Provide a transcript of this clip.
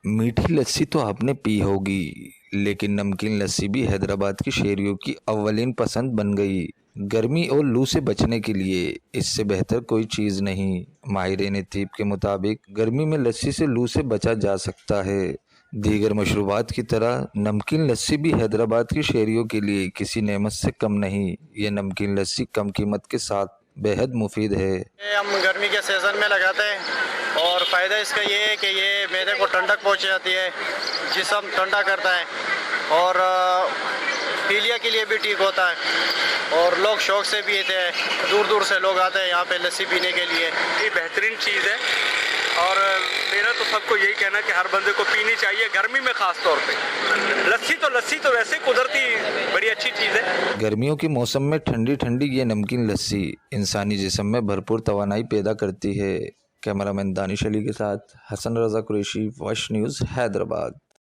मीठी लस्सी तो आपने पी होगी, लेकिन नमकीन लस्सी भी हैदराबाद की शहरियों की अव्वलीन पसंद बन गई। गर्मी और लू से बचने के लिए इससे बेहतर कोई चीज़ नहीं। माहिरीन तिब के मुताबिक गर्मी में लस्सी से लू से बचा जा सकता है। दीगर मशरूबात की तरह नमकीन लस्सी भी हैदराबाद की शहरियों के लिए किसी नेमत से कम नहीं। ये नमकीन लस्सी कम कीमत के साथ बेहद मुफीद है। ये हम गर्मी के सीज़न में लगाते हैं और फ़ायदा इसका ये है कि ये मैदे को ठंडक पहुंच जाती है, जिस्म ठंडा करता है और पीलिया के लिए भी ठीक होता है और लोग शौक से पीते हैं। दूर दूर से लोग आते हैं यहाँ पे लस्सी पीने के लिए। ये बेहतरीन चीज़ है और मेरा तो सबको यही कहना है कि हर बंदे को पीनी चाहिए, गर्मी में ख़ास तौर पे। लस्सी तो वैसे कुदरती बड़ी अच्छी चीज़ है। गर्मियों के मौसम में ठंडी ठंडी ये नमकीन लस्सी इंसानी जिस्म में भरपूर तवानाई पैदा करती है। कैमरामैन दानिश अली के साथ हसन रज़ा कुरैशी, वॉच न्यूज़, हैदराबाद।